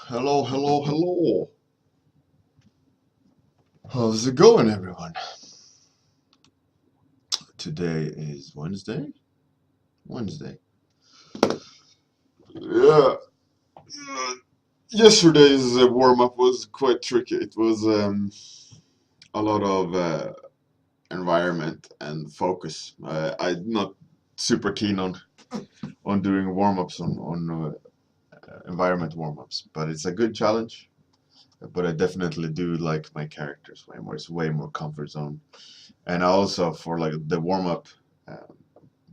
Hello, hello, hello. How's it going, everyone? Today is Wednesday. Wednesday. Yeah. Yesterday's warm-up was quite tricky. It was a lot of environment and focus. I'm not super keen on doing warm-ups on environment warm-ups, but it's a good challenge. But I definitely do like my characters way more. It's way more comfort zone. And also for like the warm-up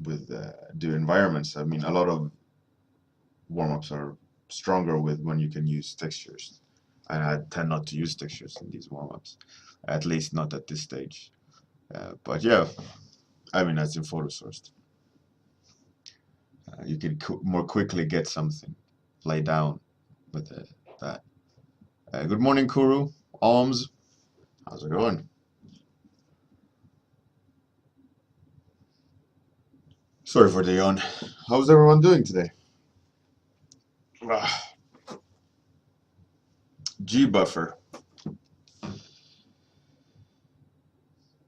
with do environments. I mean, a lot of warm-ups are stronger with when you can use textures, and I tend not to use textures in these warm-ups, at least not at this stage. But yeah, I mean that's in photosourced. You can more quickly get something, lay down with that. Good morning, Kuru. Alms, how's it going? Sorry for the yawn. How's everyone doing today? Ah, G buffer.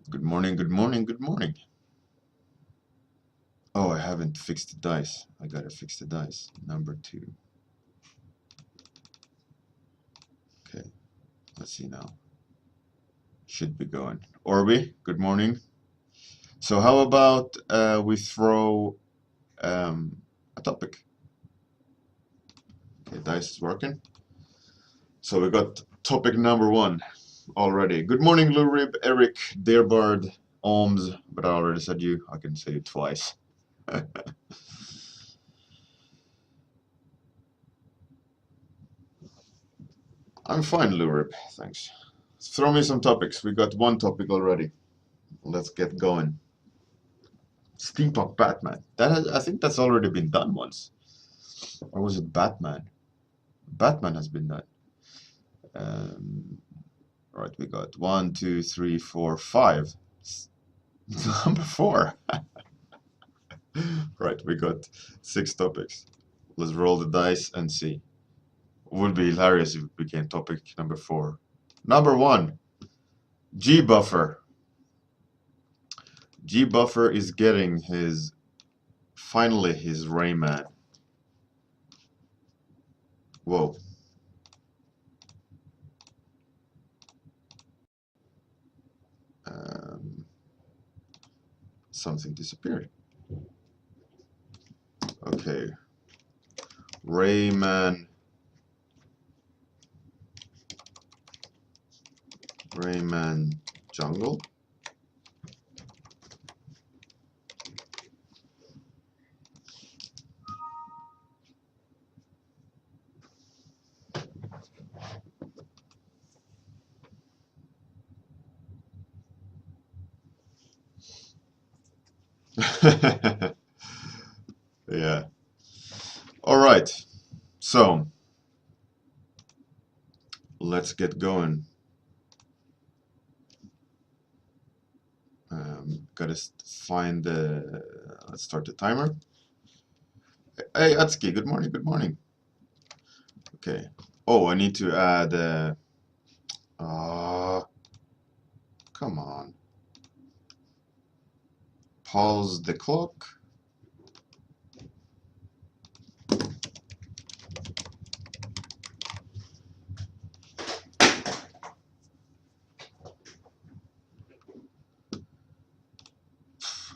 Good morning, good morning, good morning. Oh, I haven't fixed the dice. I gotta fix the dice. Number 2. Okay, let's see now. Should be going. Orby, good morning. So how about we throw a topic? Okay, dice is working. So we got topic number 1 already. Good morning, Lou Rib, Eric, Dearbird, Alms, but I already said you. I can say it twice. I'm fine, Lou Rib, thanks. Throw me some topics. We got 1 topic already. Let's get going. Steampunk Batman. I think that's already been done once. Or was it Batman? Batman has been done. Um, right, we got 1, 2, 3, 4, 5. Number 4. Right, we got 6 topics. Let's roll the dice and see. Would be hilarious if it became topic number 4. Number 1, G Buffer. G Buffer is getting finally his Rayman. Whoa. Something disappeared. Okay. Rayman Jungle. Yeah. All right. So let's get going. Gotta find the. Let's start the timer. Hey, Atsuki. Good morning. Good morning. Okay. Oh, I need to add. Come on. Pause the clock.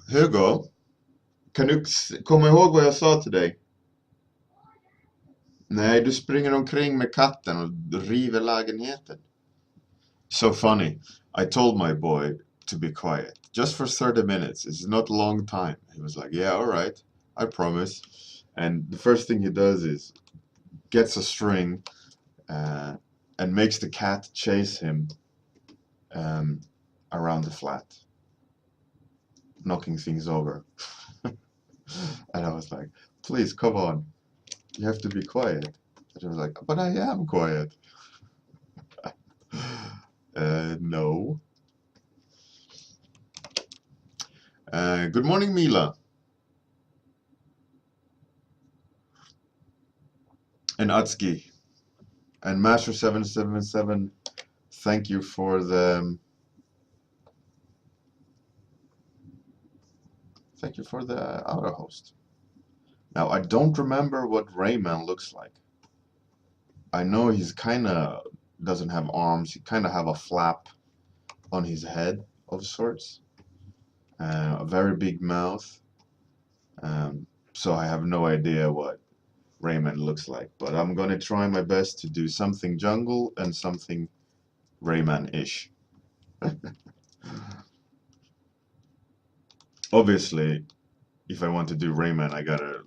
Hugo, kan du komma ihåg vad jag sa till dig? Nej, du springer omkring med katten och river lägenheten. So funny. I told my boy to be quiet, just for 30 minutes. It's not a long time. He was like, yeah, all right, I promise. And the first thing he does is gets a string and makes the cat chase him around the flat, knocking things over. And I was like, please, come on. You have to be quiet. And he was like, but I am quiet. No. Good morning, Mila. And Atsuki. And Master777, thank you for the auto host. Now I don't remember what Rayman looks like. I know he's kinda doesn't have arms. He kinda have a flap on his head of sorts. A very big mouth. So I have no idea what Rayman looks like, but I'm gonna try my best to do something jungle and something Rayman-ish. Obviously, if I want to do Rayman, I gotta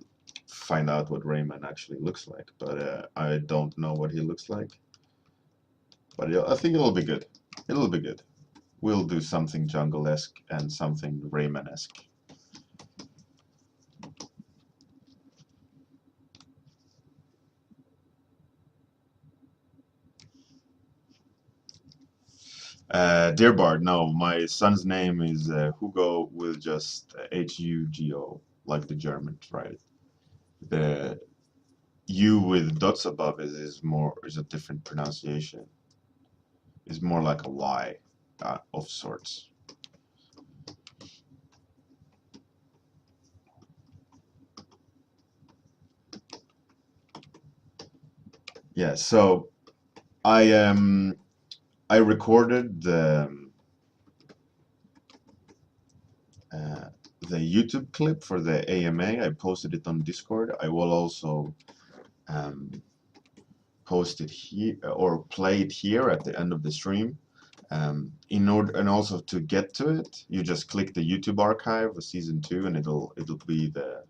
find out what Rayman actually looks like, but I don't know what he looks like. But yeah, I think it'll be good. It'll be good. We'll do something jungle-esque and something Rayman-esque. Dear Bard, no, my son's name is Hugo with just Hugo, like the Germans, right? The U with dots above is a different pronunciation. It's more like a Y of sorts. Yeah, so I recorded the YouTube clip for the AMA. I posted it on Discord. I will also post it here or play it here at the end of the stream. In order, and also to get to it, you just click the YouTube archive of season 2, and it'll be there.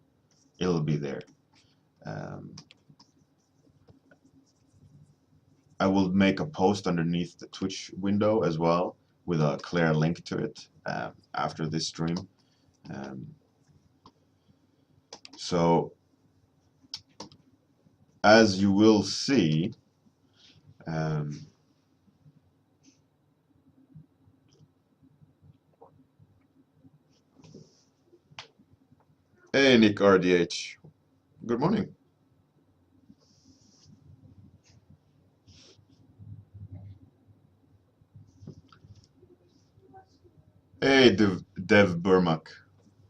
I will make a post underneath the Twitch window as well with a clear link to it after this stream. So as you will see, hey Nick RDH, good morning. Hey Dev Burmak,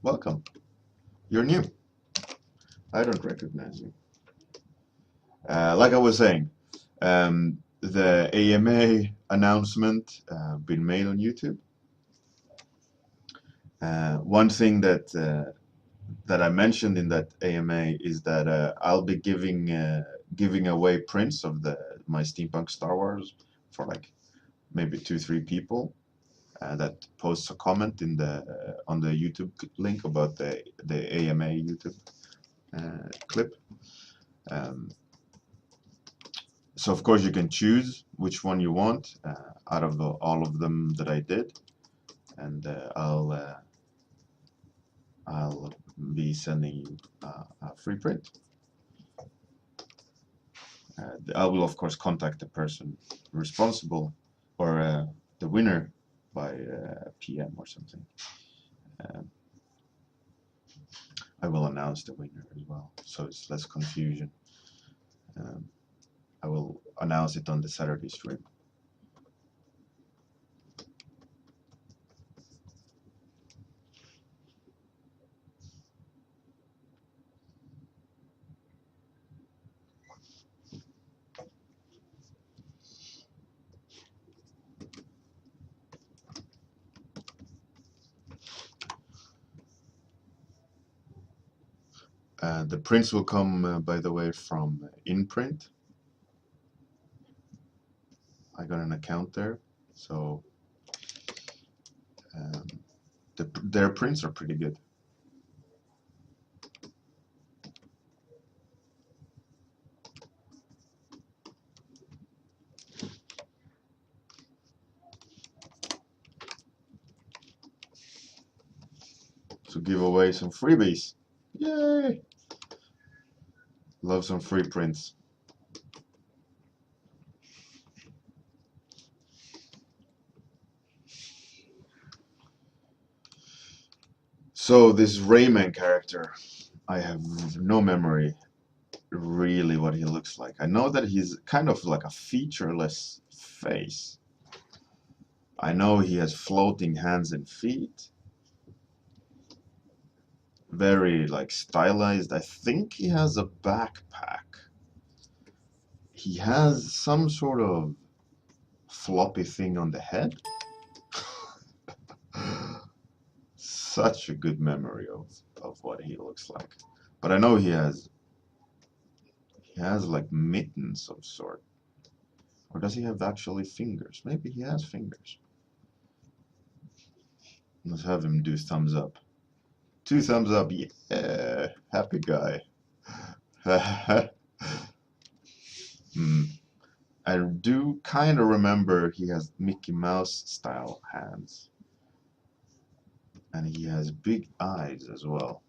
welcome. You're new. I don't recognize you. Like I was saying, the AMA announcement been made on YouTube. One thing that I mentioned in that AMA is that I'll be giving away prints of my Steampunk Star Wars for like maybe 2-3 people that posts a comment on the YouTube link about the AMA YouTube clip. So of course you can choose which one you want out of all of them that I did, and I'll be sending you a free print. I will of course contact the person responsible or the winner by PM or something. I will announce the winner as well, so it's less confusion. I will announce it on the Saturday stream. The prints will come, by the way, from InPrint. I got an account there, so their prints are pretty good. To give away some freebies. Yay! Love some free prints. So this Rayman character, I have no memory really what he looks like. I know that he's kind of like a featureless face. I know he has floating hands and feet. Very like stylized. I think he has a backpack. He has some sort of floppy thing on the head. Such a good memory of what he looks like. But I know he has like mittens of sort. Or does he have actually fingers? Maybe he has fingers. Let's have him do thumbs up. 2 thumbs up, yeah, happy guy. Hmm. I do kind of remember he has Mickey Mouse style hands. And he has big eyes as well.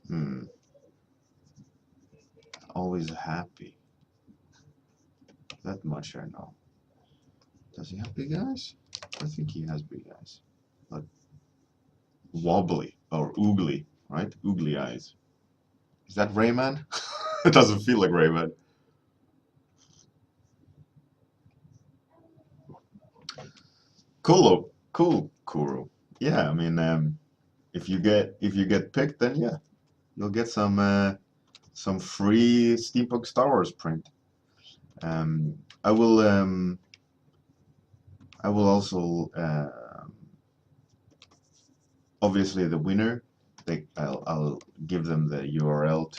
Hmm. Always happy. That much I know. Does he have big eyes? I think he has big eyes. Like wobbly or oogly, right? Oogly eyes. Is that Rayman? It doesn't feel like Rayman. Cool, Kuro. Yeah, I mean, if you get picked, then yeah, you'll get some free Steampunk Star Wars print. Um, I will also obviously the winner. I'll give them the URL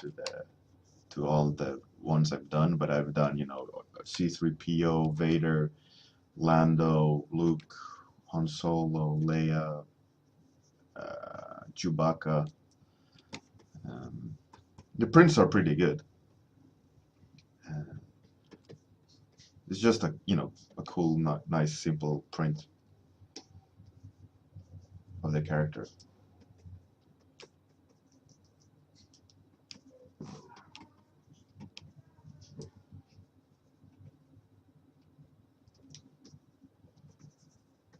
to all the ones I've done, but I've done C3PO, Vader, Lando, Luke, Han Solo, Leia, Chewbacca. The prints are pretty good. Uh, it's just a cool, nice, simple print of the character.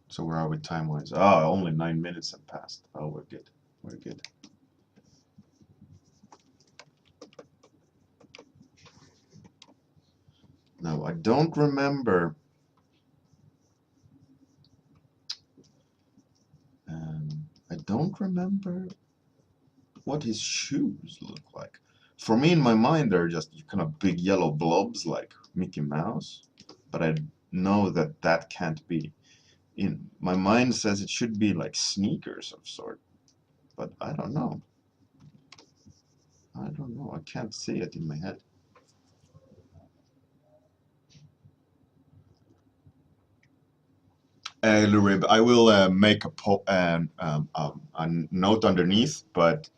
So where are we time-wise? Oh, only 9 minutes have passed. Oh, we're good. We're good. No, I don't remember. I don't remember what his shoes look like. For me, in my mind, they're just kind of big yellow blobs like Mickey Mouse. But I know that that can't be. In my mind says it should be like sneakers of sort. But I don't know. I don't know. I can't see it in my head. Lurib, I will make a note underneath, but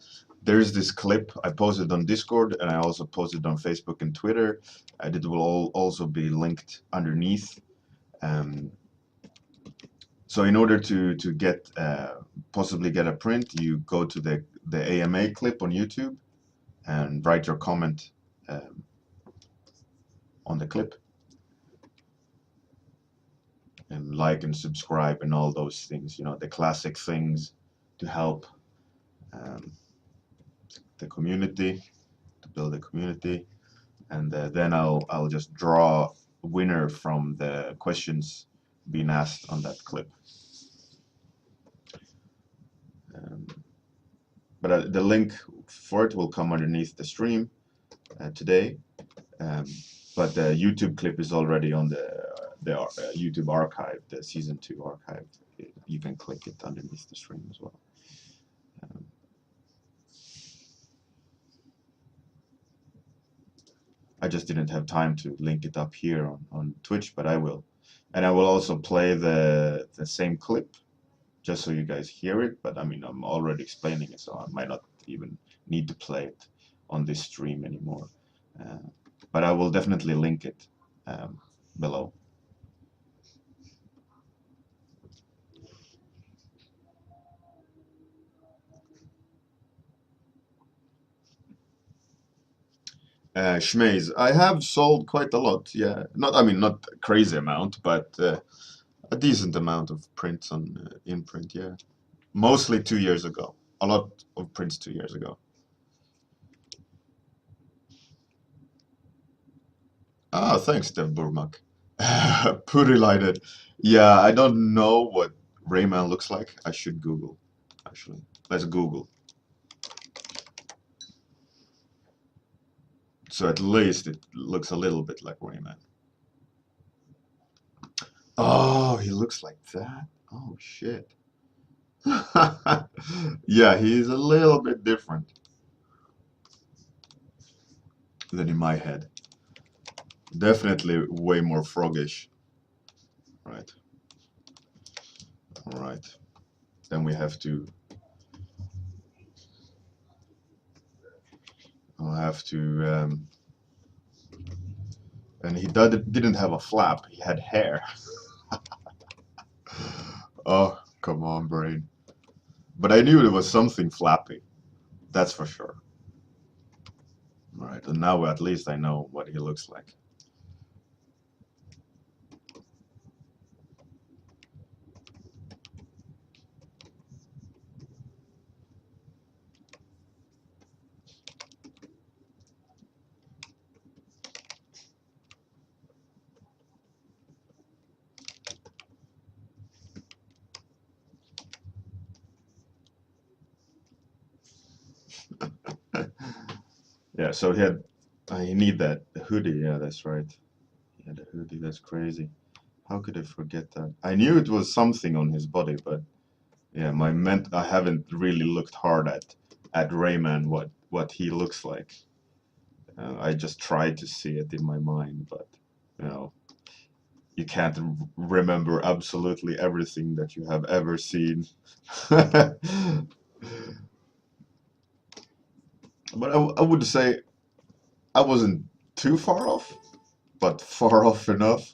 there's this clip I posted on Discord and I also posted on Facebook and Twitter. It will also be linked underneath. Um, so in order to get possibly get a print, you go to the AMA clip on YouTube and write your comment on the clip. And like and subscribe and all those things, the classic things to help um, the community, to build a community. And then I'll just draw a winner from the questions being asked on that clip. Um, but the link for it will come underneath the stream today. But the YouTube clip is already on the YouTube archive, the season 2 archive. You can click it underneath the stream as well. I just didn't have time to link it up here on Twitch, but I will. And I will also play the same clip just so you guys hear it. But I mean, I'm already explaining it, so I might not even need to play it on this stream anymore. But I will definitely link it below. Schmaze, I have sold quite a lot. Yeah, not a crazy amount, but a decent amount of prints on in print. Yeah, mostly 2 years ago. A lot of prints 2 years ago. Ah, thanks, Dev Burmak. Puri lighted. Yeah, I don't know what Rayman looks like. I should Google, actually. Let's Google. So at least it looks a little bit like Rayman. Oh, he looks like that? Oh, shit. Yeah, he's a little bit different than in my head. Definitely way more froggish. Right. All right. Then we have to. I'll have to. And he didn't have a flap. He had hair. Oh, come on, brain. But I knew there was something flappy. That's for sure. All right. And now at least I know what he looks like. Yeah. So he had. I need that hoodie. Yeah, that's right. He had a hoodie. That's crazy. How could I forget that? I knew it was something on his body, but yeah, I haven't really looked hard at Rayman what he looks like. I just tried to see it in my mind, but you know, you can't remember absolutely everything that you have ever seen. But I would say I wasn't too far off, but far off enough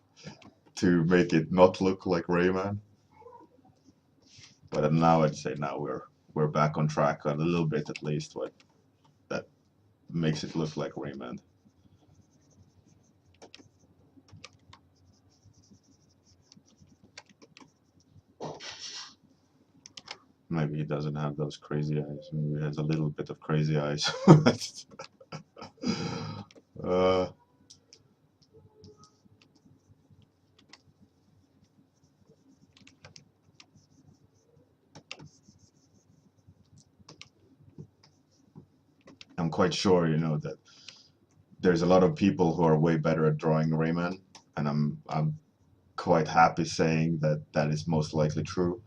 to make it not look like Rayman. But now I'd say now we're back on track a little bit at least. What that makes it look like Rayman. Maybe he doesn't have those crazy eyes. Maybe he has a little bit of crazy eyes. uh, I'm quite sure, that there's a lot of people who are way better at drawing Rayman, and I'm quite happy saying that that is most likely true.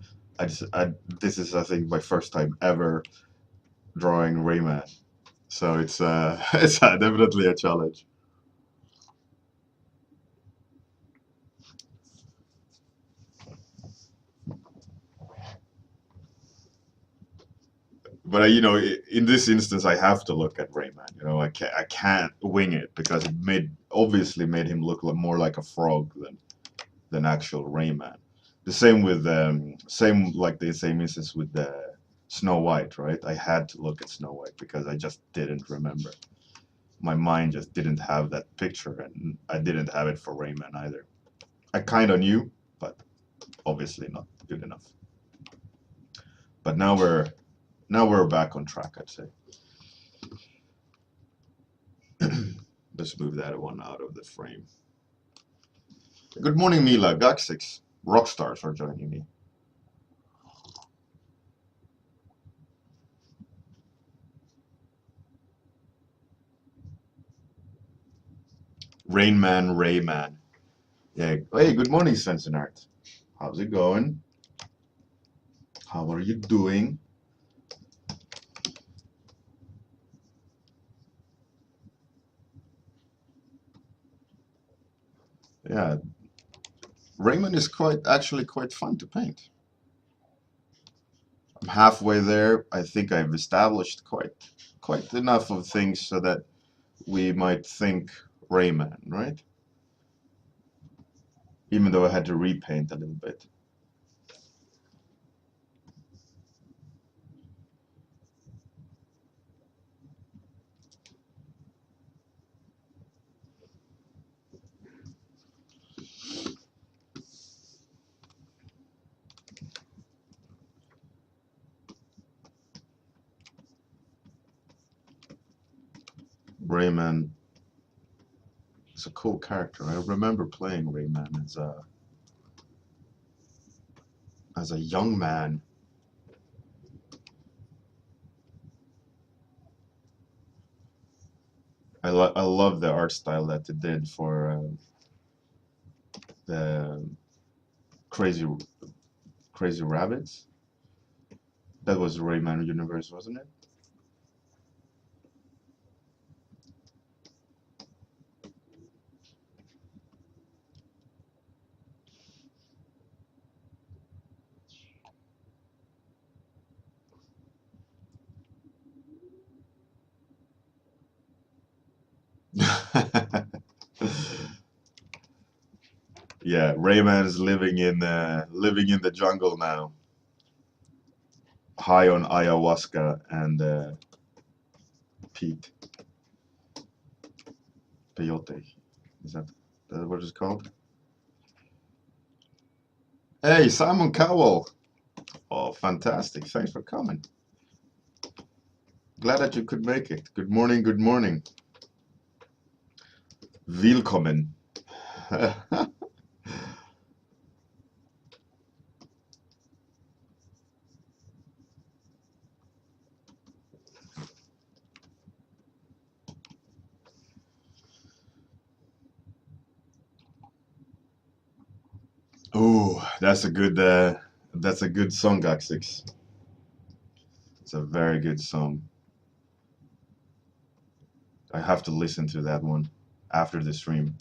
This is I think my first time ever drawing Rayman, so it's it's definitely a challenge. But in this instance, I have to look at Rayman. I can't wing it because it obviously made him look more like a frog than actual Rayman. The same with same like the same instance with the Snow White, right? I had to look at Snow White because I just didn't remember. My mind just didn't have that picture, and I didn't have it for Rayman either. I kind of knew, but obviously not good enough. But now we're back on track, I'd say. Let's move that one out of the frame. Good morning, Mila. Gaxix. Rockstars are joining me. Rainman, Rayman. Yeah. Hey, good morning, Svensson Art. How's it going? How are you doing? Yeah, Rayman is actually quite fun to paint. I'm halfway there. I think I've established quite enough of things so that we might think Rayman, right? Even though I had to repaint a little bit. Rayman It's a cool character. I remember playing Rayman as a young man. I love the art style that they did for the Crazy Crazy Rabbits. That was Rayman universe, wasn't it? Yeah, Rayman is living in the jungle now, high on ayahuasca and peat, peyote. Is that what it's called? Hey, Simon Cowell. Oh, fantastic. Thanks for coming. Glad that you could make it. Good morning, good morning. Willkommen. Oh, that's a good song, Gaxix. It's a very good song. I have to listen to that one after the stream.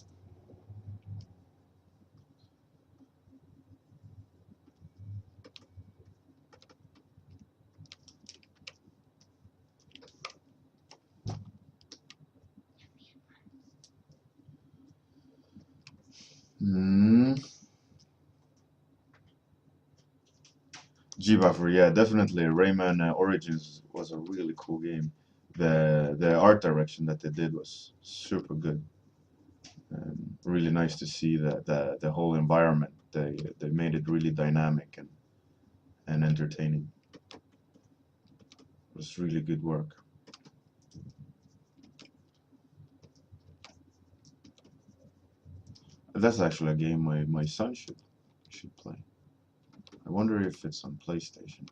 Hmm. G-Buffer, yeah, definitely. Rayman Origins was a really cool game. The art direction that they did was super good. Really nice to see that the whole environment. They made it really dynamic and entertaining. It was really good work. That's actually a game my son should play. I wonder if it's on PlayStation.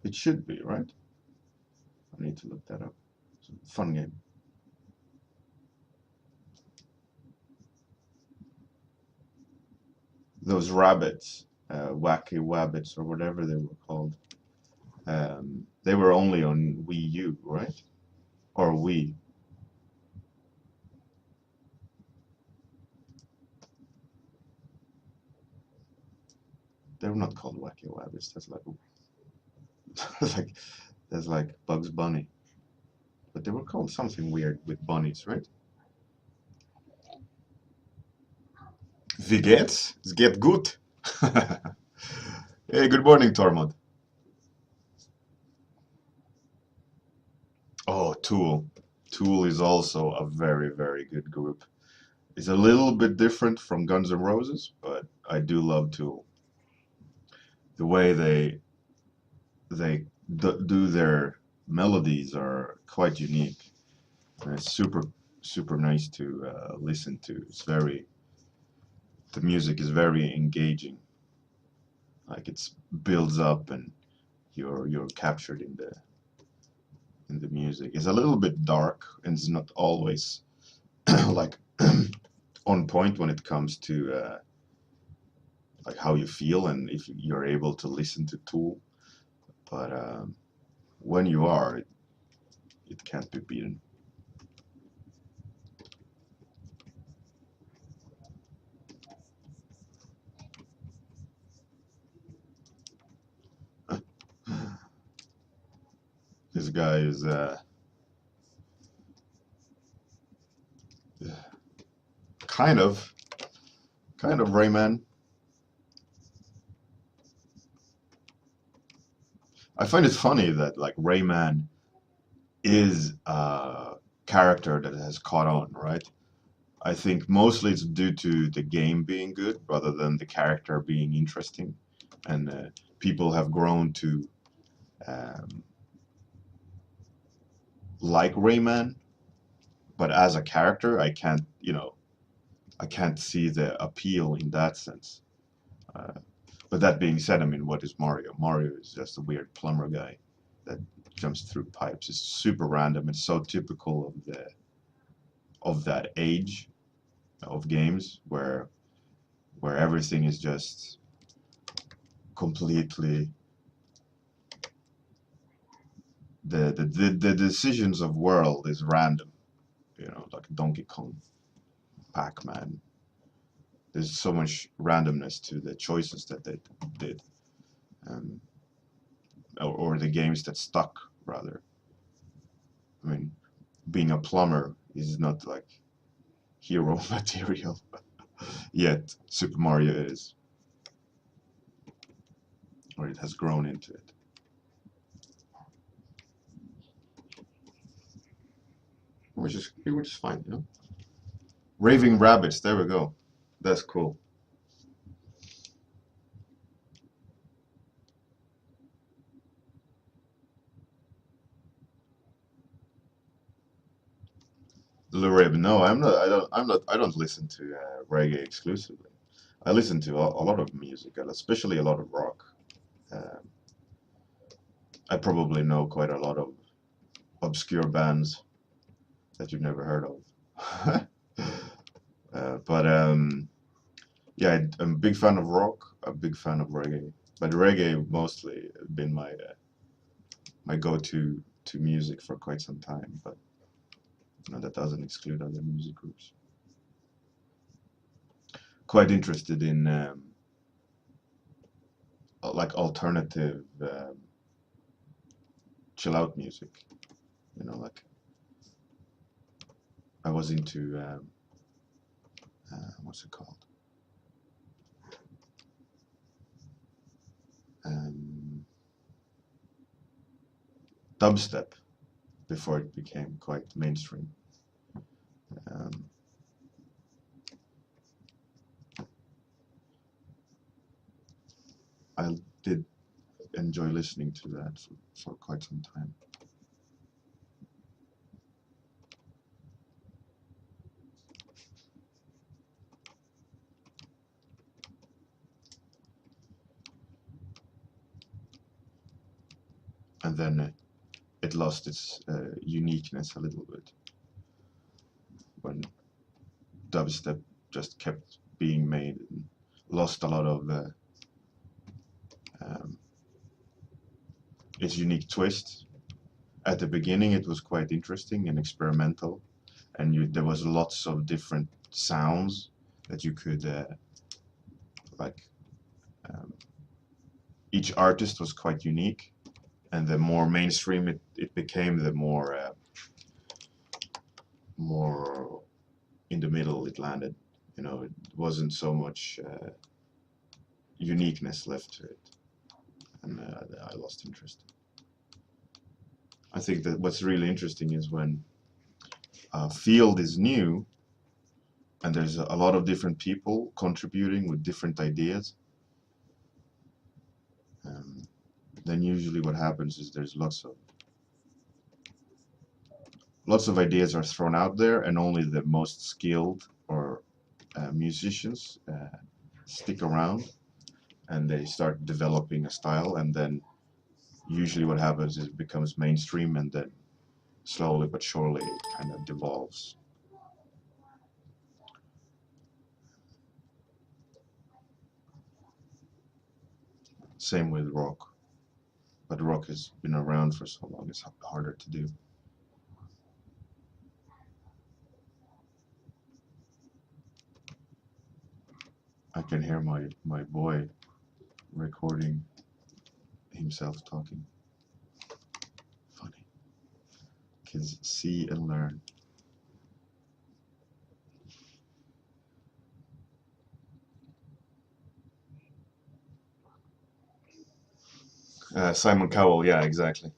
It should be, right? I need to look that up. It's a fun game. Those rabbits, wacky wabbits or whatever they were called, they were only on Wii U, right? Or Wii. They were not called wacky wabbits. That's like like that's like Bugs Bunny. But they were called something weird with bunnies, right? Wie geht's? Es geht gut. Hey, good morning, Tormod. Oh, Tool. Tool is also a very, very good group. It's a little bit different from Guns N' Roses, but I do love Tool. The way they do their melodies are quite unique. And it's super nice to listen to. The music is very engaging. Like it's builds up and you're captured in the music. It's a little bit dark and it's not always like on point when it comes to like how you feel and if you're able to listen to Tool. But when you are, it can't be beaten. This guy is kind of Rayman. I find it funny that like Rayman is a character that has caught on, right? I think mostly it's due to the game being good rather than the character being interesting, and people have grown to um, like Rayman, but as a character, I can't, I can't see the appeal in that sense. Uh, but that being said, I mean, what is Mario? Mario is just a weird plumber guy that jumps through pipes. It's super random. It's so typical of that age of games where everything is just completely the decisions of world is random. Like Donkey Kong, Pac-Man. There's so much randomness to the choices that they did, um, or the games that stuck rather. I mean, being a plumber is not like hero material yet. Super Mario is, or it has grown into it. Which is fine. Raving rabbits. There we go. That's cool. Lou Raving. No, I'm not. I don't. I'm not. I don't listen to reggae exclusively. I listen to a lot of music, and especially a lot of rock. Um, I probably know quite a lot of obscure bands that you've never heard of. But yeah, I'm a big fan of rock, a big fan of reggae, but reggae mostly been my go-to to music for quite some time. But that doesn't exclude other music groups. Quite interested in like alternative chill out music. Like I was into what's it called? Um, Dubstep before it became quite mainstream. Um, I did enjoy listening to that for quite some time. And then it lost its uniqueness a little bit when dubstep just kept being made and lost a lot of um, its unique twist. At the beginning, it was quite interesting and experimental, and there was lots of different sounds that you could like. Um, each artist was quite unique, and the more mainstream it became, the more in the middle it landed. It wasn't so much uniqueness left to it, and I lost interest. I think that what's really interesting is when a field is new and there's a lot of different people contributing with different ideas. Um, then usually what happens is there's lots of ideas are thrown out there, and only the most skilled or musicians stick around, and they start developing a style, and then usually what happens is it becomes mainstream, and then slowly but surely it kind of devolves. Same with rock, but rock has been around for so long, it's harder to do. I can hear my boy recording himself talking. Funny. Kids see and learn. Simon Cowell, yeah, exactly.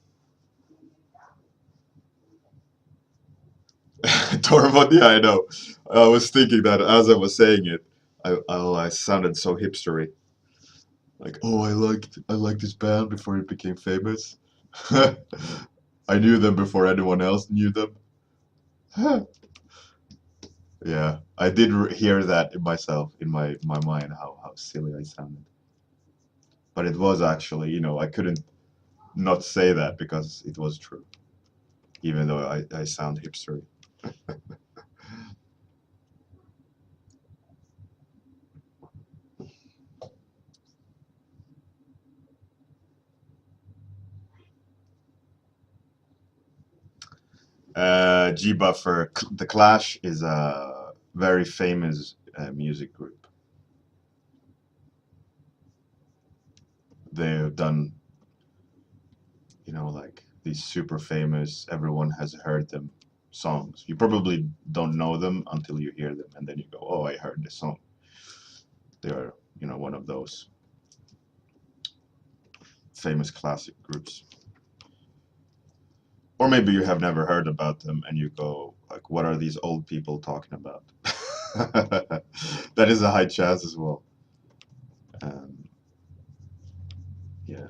Tormod, yeah, I know. I was thinking that as I was saying it, I sounded so hipstery. Like, oh, I liked this band before it became famous. I knew them before anyone else knew them. Yeah, I did hear that in myself, in my mind, how silly I sounded. But it was actually, I couldn't not say that because it was true, even though I sound hipstery. G Buffer, The Clash is a very famous music group. They've done, like these super famous, everyone has heard them songs. You probably don't know them until you hear them, and then you go, "Oh, I heard this song." They are, one of those famous classic groups. Or maybe you have never heard about them and you go, like, what are these old people talking about? That is a high chance as well. Um, yeah.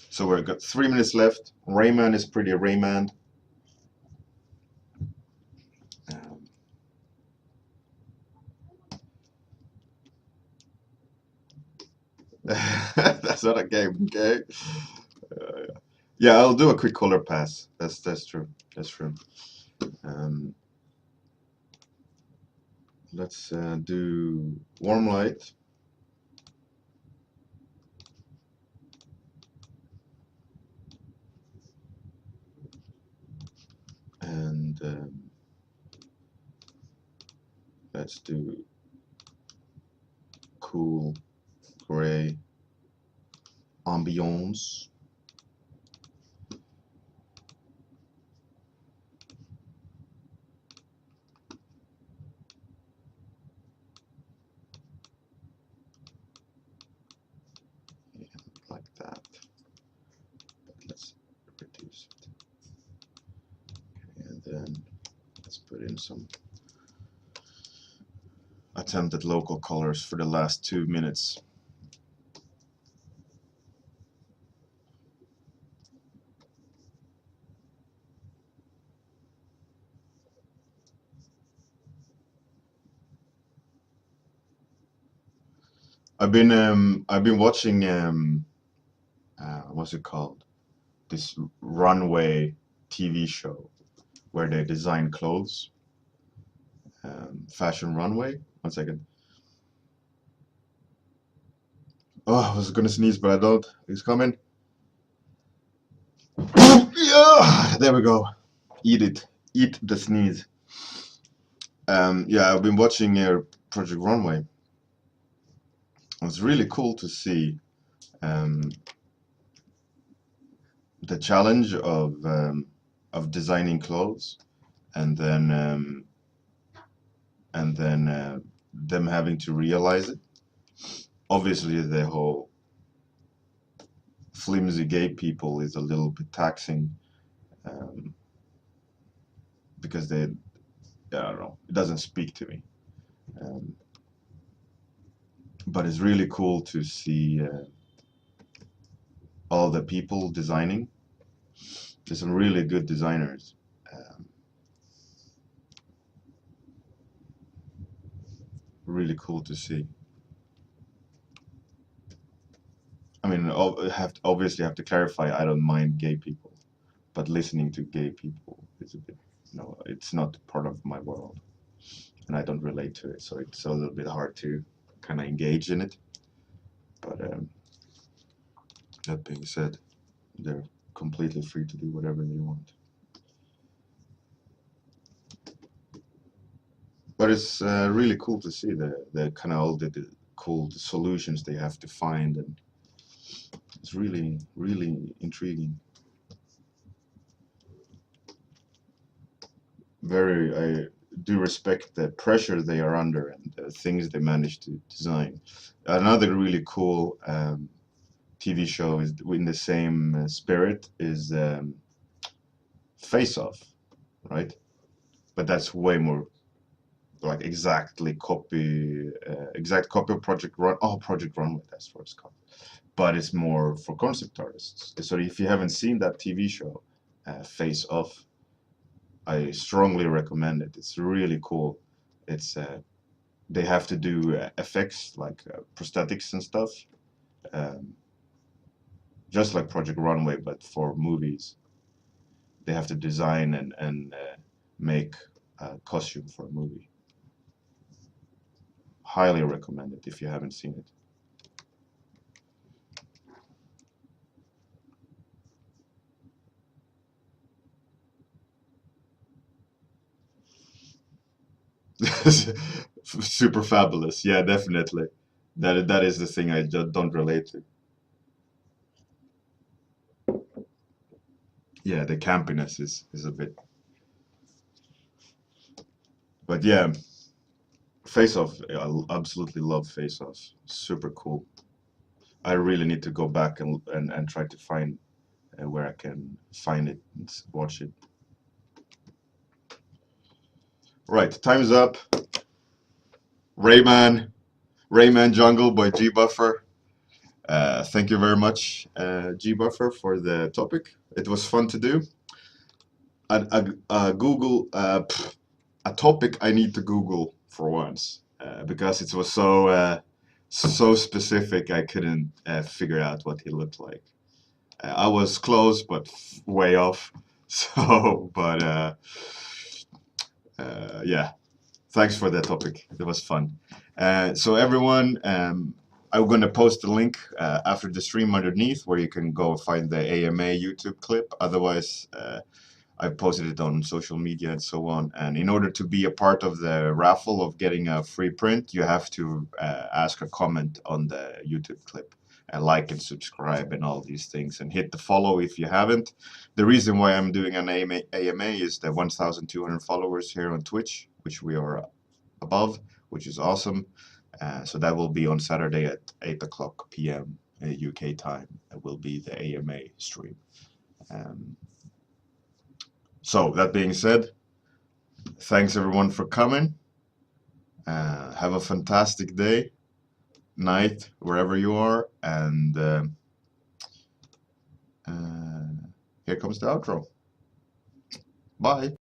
So we've got 3 minutes left. Rayman is pretty Rayman. Um, that's not a game, okay? Yeah, I'll do a quick color pass. That's true. That's true. Um, let's do warm light. And let's do cool gray ambiance. Yeah, like that. But let's reduce it. Okay, and then let's put in some attempt at local colors for the last 2 minutes. I've been watching what's it called? This runway TV show where they design clothes. Fashion Runway. 1 second. Oh, I was gonna sneeze, but I don't. It's coming. Yeah, there we go. Eat it. Eat the sneeze. Yeah, I've been watching Project Runway. It's really cool to see um, the challenge of designing clothes, and then them having to realize it. Obviously, the whole flimsy gay people is a little bit taxing um, because I don't know, it doesn't speak to me. Um, but it's really cool to see all the people designing. There's some really good designers. Um, really cool to see. I mean, obviously have to clarify. I don't mind gay people, but listening to gay people is a bit, it's not part of my world, and I don't relate to it, so it's a little bit hard to kind of engage in it. But that being said, they're completely free to do whatever they want. But it's really cool to see the kind of all the cool solutions they have to find, and it's really really intriguing. Very, I do respect the pressure they are under and the things they manage to design. Another really cool TV show is in the same spirit is Face Off, right? But that's way more like exact copy of Project Run. Oh, Project Runway, that's what it's called. But it's more for concept artists. So if you haven't seen that TV show, Face Off, I strongly recommend it. It's really cool. It's they have to do effects like prosthetics and stuff, um, just like Project Runway, but for movies. They have to design and make a costume for a movie. Highly recommend it if you haven't seen it. Super fabulous. Yeah, definitely. That is the thing I just don't relate to. Yeah, the campiness is a bit. But yeah, Face Off. Absolutely love Face Off. Super cool. I really need to go back and try to find where I can find it and watch it. Right, time's up. Rayman, Rayman Jungle by G Buffer. Thank you very much, G Buffer, for the topic. It was fun to do. Google a topic I need to Google for once because it was so specific I couldn't figure out what he looked like. I was close but way off. So, but yeah, thanks for that topic. It was fun. So everyone, I'm going to post a link after the stream underneath where you can go find the AMA YouTube clip. Otherwise, I posted it on social media and so on. And in order to be a part of the raffle of getting a free print, you have to ask a comment on the YouTube clip and like and subscribe and all these things and hit the follow if you haven't. The reason why I'm doing an AMA is the 1,200 followers here on Twitch, which we are above, which is awesome. So that will be on Saturday at 8 o'clock p.m. UK time. It will be the AMA stream. So that being said, thanks everyone for coming. Have a fantastic day, night, wherever you are, and here comes the outro. Bye.